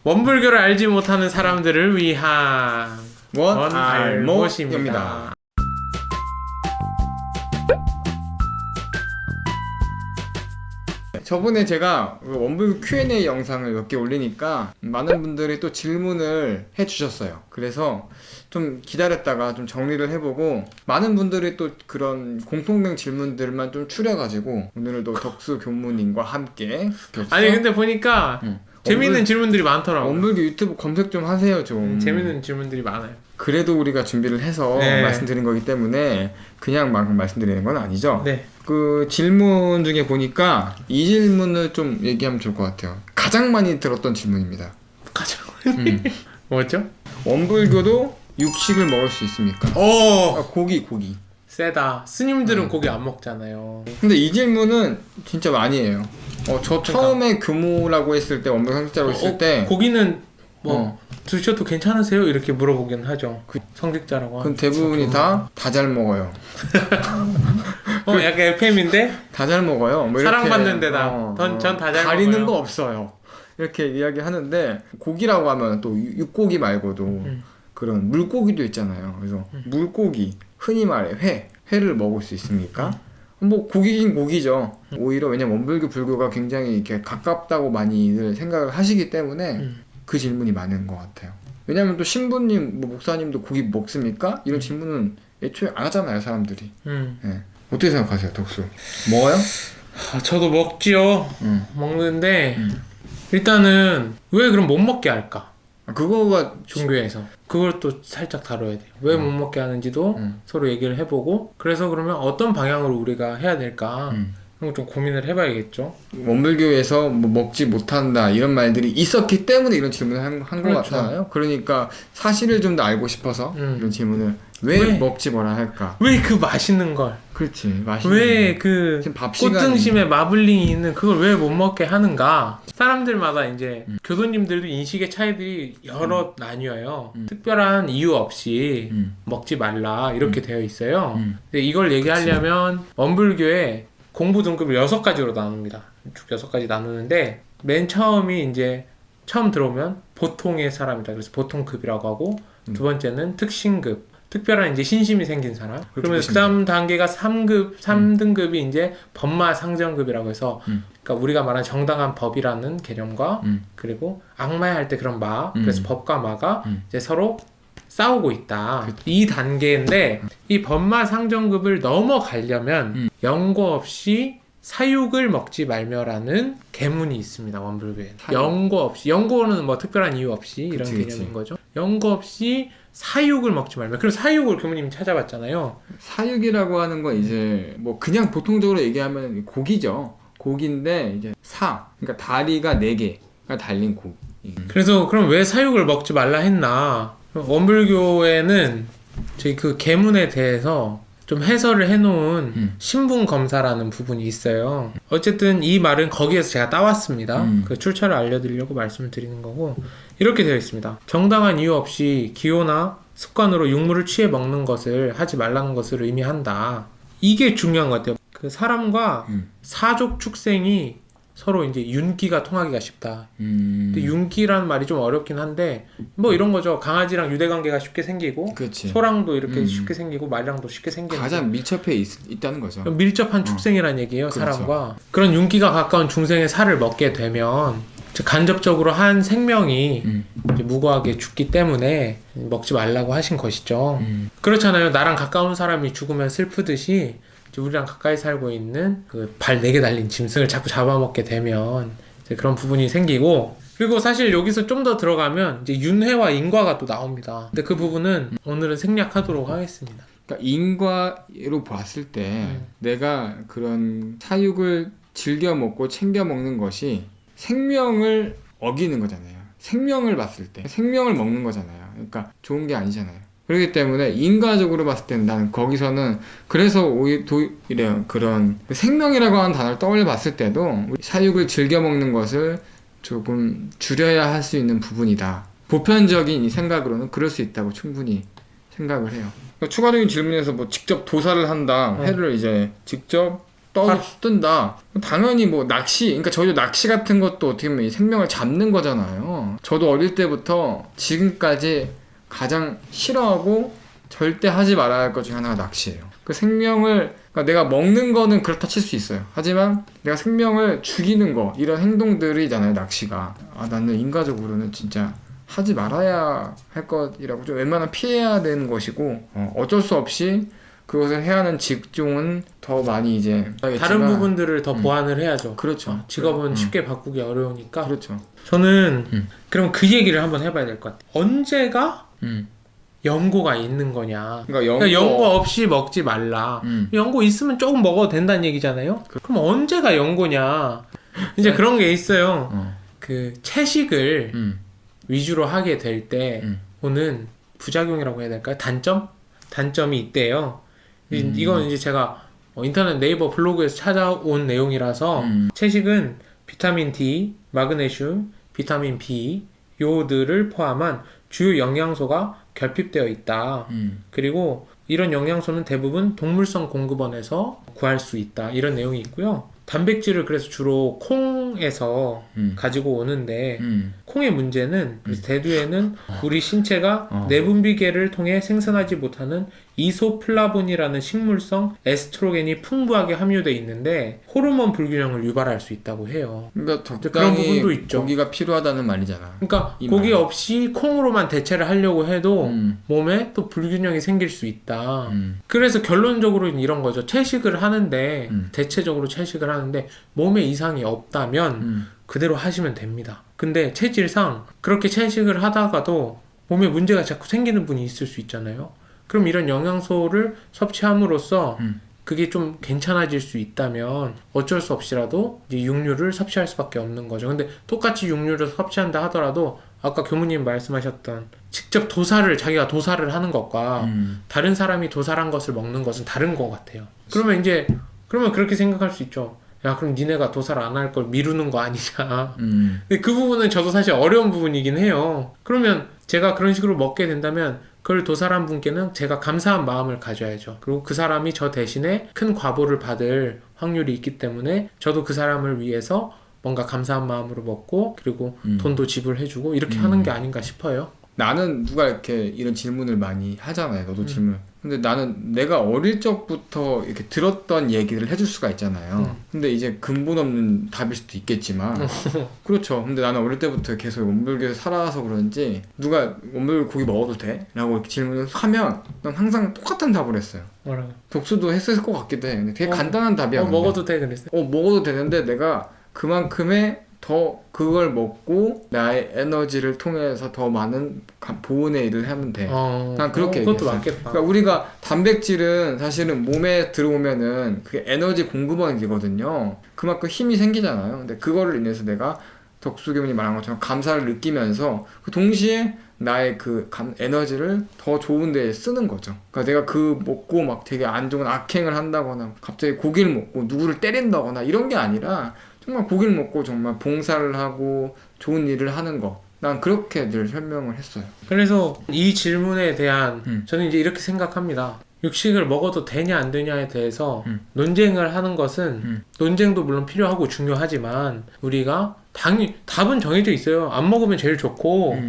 원불교를 알지 못하는 사람들을 위한 원알못입니다. 저번에 제가 원불교 Q&A 영상을 몇 개 올리니까 많은 분들이 또 질문을 해주셨어요. 그래서 좀 기다렸다가 좀 정리를 해보고 많은 분들이 또 그런 공통된 질문들만 좀 추려가지고 오늘도 덕수 교무님과 함께 아니 근데 보니까 재밌는 질문들이 많더라고요. 원불교 유튜브 검색 좀 하세요 좀. 재밌는 질문들이 많아요. 그래도 우리가 준비를 해서 말씀드린 거기 때문에 그냥 막 말씀드리는 건 아니죠. 네. 그 질문 중에 보니까 이 질문을 좀 얘기하면 좋을 것 같아요. 가장 많이 들었던 질문입니다. 가장 많이? 뭐죠? 원불교도 육식을 먹을 수 있습니까? 고기. 세다. 스님들은 고기 안 먹잖아요. 근데 이 질문은 진짜 많이 해요. 저 처음에 교무라고 했을 때, 원불교 성직자라고 했을 때 고기는 드셔도 괜찮으세요? 이렇게 물어보긴 하죠. 성직자라고 그럼 대부분이 다 잘 먹어요. 약간 FM인데? 다 잘 먹어요. 뭐 사랑받는 데다. 전 다 잘 먹어요. 가리는 거 없어요. 이렇게 이야기하는데 고기라고 하면 또 육고기 말고도 그런 물고기도 있잖아요. 그래서 물고기, 흔히 말해 회를 먹을 수 있습니까? 뭐 고기긴 고기죠. 오히려 왜냐면 원불교 불교가 굉장히 이렇게 가깝다고 많이들 생각을 하시기 때문에 그 질문이 많은 것 같아요. 왜냐면 또 신부님, 뭐 목사님도 고기 먹습니까? 이런 질문은 애초에 안 하잖아요, 사람들이. 네. 어떻게 생각하세요, 덕수? 먹어요? 저도 먹지요. 먹는데 일단은 왜 그럼 못 먹게 할까? 그거가 종교에서 그걸 또 살짝 다뤄야 돼요. 왜 못 먹게 하는지도 서로 얘기를 해보고, 그래서 그러면 어떤 방향으로 우리가 해야 될까 그런 거 좀 고민을 해봐야겠죠. 원불교에서 뭐 먹지 못한다 이런 말들이 있었기 때문에 이런 질문을 한 것 그렇죠. 같아요. 그러니까 사실을 좀 더 알고 싶어서 이런 질문을 왜 먹지 뭐라 할까? 왜 그 맛있는 걸? 그렇지, 맛있는 왜 그 꽃등심에 마블링이 있는 그걸 왜 못 먹게 하는가? 사람들마다 이제 교도님들도 인식의 차이들이 여러 나뉘어요. 특별한 이유 없이 먹지 말라 이렇게 되어 있어요. 근데 이걸 얘기하려면 원불교에 공부 등급을 6가지로 나눕니다. 쭉 6가지 나누는데 맨 처음이 이제 처음 들어오면 보통의 사람이다. 그래서 보통급이라고 하고 두 번째는 특신급. 특별한 이제 신심이 생긴 사람. 그러면 그 다음 단계가 3등급이 이제 법마 상정급이라고 해서 그러니까 우리가 말하는 정당한 법이라는 개념과 그리고 악마야 할 때 그런 마, 그래서 법과 마가 이제 서로 싸우고 있다. 이 단계인데 이 법마 상정급을 넘어가려면 연고 없이 사육을 먹지 말며라는 계문이 있습니다. 원불교에는. 연고 없이, 연고는 뭐 특별한 이유 없이 이런 개념인 거죠. 연고 없이 사육을 먹지 말며. 그럼 사육을 교무님이 찾아봤잖아요. 사육이라고 하는 건 이제 뭐 그냥 보통적으로 얘기하면 고기죠. 고기인데 이제 그러니까 다리가 4개가 달린 고기. 그래서 그럼 왜 사육을 먹지 말라 했나? 원불교에는 저희 그 계문에 대해서 좀 해설을 해놓은 신분 검사라는 부분이 있어요. 어쨌든 이 말은 거기에서 제가 따왔습니다. 그 출처를 알려드리려고 말씀을 드리는 거고, 이렇게 되어 있습니다. 정당한 이유 없이 기호나 습관으로 육물을 취해 먹는 것을 하지 말라는 것을 의미한다. 이게 중요한 것 같아요. 그 사람과 사족 축생이 서로 이제 윤기가 통하기가 쉽다. 근데 윤기라는 말이 좀 어렵긴 한데 뭐 이런 거죠. 강아지랑 유대관계가 쉽게 생기고, 그치. 소랑도 이렇게 쉽게 생기고, 말랑도 쉽게 생기는 가장 밀접해 있다는 거죠. 밀접한 축생이라는 얘기예요. 그렇죠. 사람과 그런 윤기가 가까운 중생의 살을 먹게 되면 간접적으로 한 생명이 이제 무고하게 죽기 때문에 먹지 말라고 하신 것이죠. 그렇잖아요. 나랑 가까운 사람이 죽으면 슬프듯이 우리랑 가까이 살고 있는 그 발 4개 달린 짐승을 자꾸 잡아먹게 되면 이제 그런 부분이 생기고, 그리고 사실 여기서 좀 더 들어가면 이제 윤회와 인과가 또 나옵니다. 근데 그 부분은 오늘은 생략하도록 하겠습니다. 그러니까 인과로 봤을 때 내가 그런 사육을 즐겨 먹고 챙겨 먹는 것이 생명을 어기는 거잖아요. 생명을 봤을 때 생명을 먹는 거잖아요. 그러니까 좋은 게 아니잖아요. 그렇기 때문에 인과적으로 봤을 때는 나는 거기서는 그래서 오히려 그런 생명이라고 하는 단어를 떠올려 봤을 때도 사육을 즐겨 먹는 것을 조금 줄여야 할 수 있는 부분이다. 보편적인 이 생각으로는 그럴 수 있다고 충분히 생각을 해요. 그러니까 추가적인 질문에서 뭐 직접 도사를 한다, 회를 이제 직접 뜬다. 당연히 뭐 낚시, 그러니까 저희도 낚시 같은 것도 어떻게 보면 생명을 잡는 거잖아요. 저도 어릴 때부터 지금까지 가장 싫어하고 절대 하지 말아야 할 것 중에 하나가 낚시예요. 그 생명을, 그러니까 내가 먹는 거는 그렇다 칠 수 있어요. 하지만 내가 생명을 죽이는 거, 이런 행동들이잖아요, 낚시가. 나는 인과적으로는 진짜 하지 말아야 할 것이라고, 좀 웬만하면 피해야 되는 것이고, 어쩔 수 없이 그것을 해야 하는 직종은 더 많이 이제 다른 부분들을 더 보완을 해야죠. 그렇죠. 직업은 쉽게 바꾸기 어려우니까. 그렇죠. 저는 그럼 그 얘기를 한번 해봐야 될 것 같아요. 언제가 연고가 있는 거냐. 그러니까 연고 없이 먹지 말라. 연고 있으면 조금 먹어도 된다는 얘기잖아요. 그럼 언제가 연고냐. 이제 그런 게 있어요. 그 채식을 위주로 하게 될 때 오는 부작용이라고 해야 될까요? 단점이 있대요. 이건 이제 제가 인터넷 네이버 블로그에서 찾아온 내용이라서 채식은 비타민 D, 마그네슘, 비타민 B, 요오드를 포함한 주요 영양소가 결핍되어 있다. 그리고 이런 영양소는 대부분 동물성 공급원에서 구할 수 있다. 이런 내용이 있고요. 단백질을 그래서 주로 콩에서 가지고 오는데 콩의 문제는 그래서 대두에는 우리 신체가 내분비계를 통해 생산하지 못하는 이소플라본이라는 식물성 에스트로겐이 풍부하게 함유되어 있는데 호르몬 불균형을 유발할 수 있다고 해요. 그러니까 그런 적당히 부분도 있죠. 고기가 필요하다는 말이잖아. 그러니까 고기 말. 없이 콩으로만 대체를 하려고 해도 몸에 또 불균형이 생길 수 있다. 그래서 결론적으로는 이런 거죠. 채식을 하는데 대체적으로 채식을 하는데 몸에 이상이 없다면 그대로 하시면 됩니다. 근데 체질상 그렇게 채식을 하다가도 몸에 문제가 자꾸 생기는 분이 있을 수 있잖아요. 그럼 이런 영양소를 섭취함으로써 그게 좀 괜찮아질 수 있다면 어쩔 수 없이라도 이제 육류를 섭취할 수밖에 없는 거죠. 근데 똑같이 육류를 섭취한다 하더라도 아까 교무님 말씀하셨던 직접 자기가 도살을 하는 것과 다른 사람이 도살한 것을 먹는 것은 다른 것 같아요. 그러면 그렇게 생각할 수 있죠. 야, 그럼 니네가 도살 안 할 걸 미루는 거 아니냐. 근데 그 부분은 저도 사실 어려운 부분이긴 해요. 그러면 제가 그런 식으로 먹게 된다면 그걸 도살한 분께는 제가 감사한 마음을 가져야죠. 그리고 그 사람이 저 대신에 큰 과보를 받을 확률이 있기 때문에 저도 그 사람을 위해서 뭔가 감사한 마음으로 먹고 그리고 돈도 지불해주고 이렇게 하는 게 아닌가 싶어요. 나는 누가 이렇게 이런 질문을 많이 하잖아요. 너도 질문. 근데 나는 내가 어릴 적부터 이렇게 들었던 얘기를 해줄 수가 있잖아요. 근데 이제 근본 없는 답일 수도 있겠지만 그렇죠. 근데 나는 어릴 때부터 계속 원불교에서 살아서 그런지 누가 원불 고기 먹어도 돼? 라고 이렇게 질문을 하면 난 항상 똑같은 답을 했어요. 뭐라고? 독수도 했을 것 같기도 해. 근데 되게 간단한 답이야. 먹어도 돼 그랬어요? 먹어도 되는데 내가 그만큼의 더 그걸 먹고 나의 에너지를 통해서 더 많은 보온의 일을 하면 돼. 난 그렇게 얘기했어요. 그것도 맞겠다. 그러니까 우리가 단백질은 사실은 몸에 들어오면은 그게 에너지 공급원이거든요. 그만큼 힘이 생기잖아요. 근데 그거를 인해서 내가 덕수교님이 말한 것처럼 감사를 느끼면서 그 동시에 나의 그 에너지를 더 좋은 데에 쓰는 거죠. 그러니까 내가 그 먹고 막 되게 안 좋은 악행을 한다거나 갑자기 고기를 먹고 누구를 때린다거나 이런 게 아니라 정말 고기를 먹고 정말 봉사를 하고 좋은 일을 하는 거. 난 그렇게 늘 설명을 했어요. 그래서 이 질문에 대한 저는 이제 이렇게 생각합니다. 육식을 먹어도 되냐 안 되냐에 대해서 논쟁을 하는 것은 논쟁도 물론 필요하고 중요하지만 우리가 답은 정해져 있어요. 안 먹으면 제일 좋고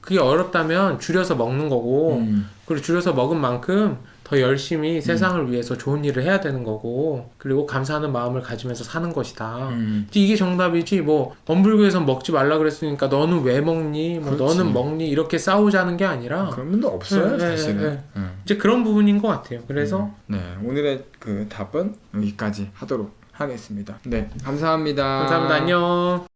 그게 어렵다면 줄여서 먹는 거고 그리고 줄여서 먹은 만큼 더 열심히 세상을 위해서 좋은 일을 해야 되는 거고 그리고 감사하는 마음을 가지면서 사는 것이다. 이게 정답이지 뭐 원불교에서 먹지 말라 그랬으니까 너는 왜 먹니? 뭐 너는 먹니? 이렇게 싸우자는 게 아니라 그런 분도 없어요. 사실은. 이제 그런 부분인 것 같아요. 그래서 네, 오늘의 그 답은 여기까지 하도록 하겠습니다. 네, 감사합니다. 감사합니다. 안녕.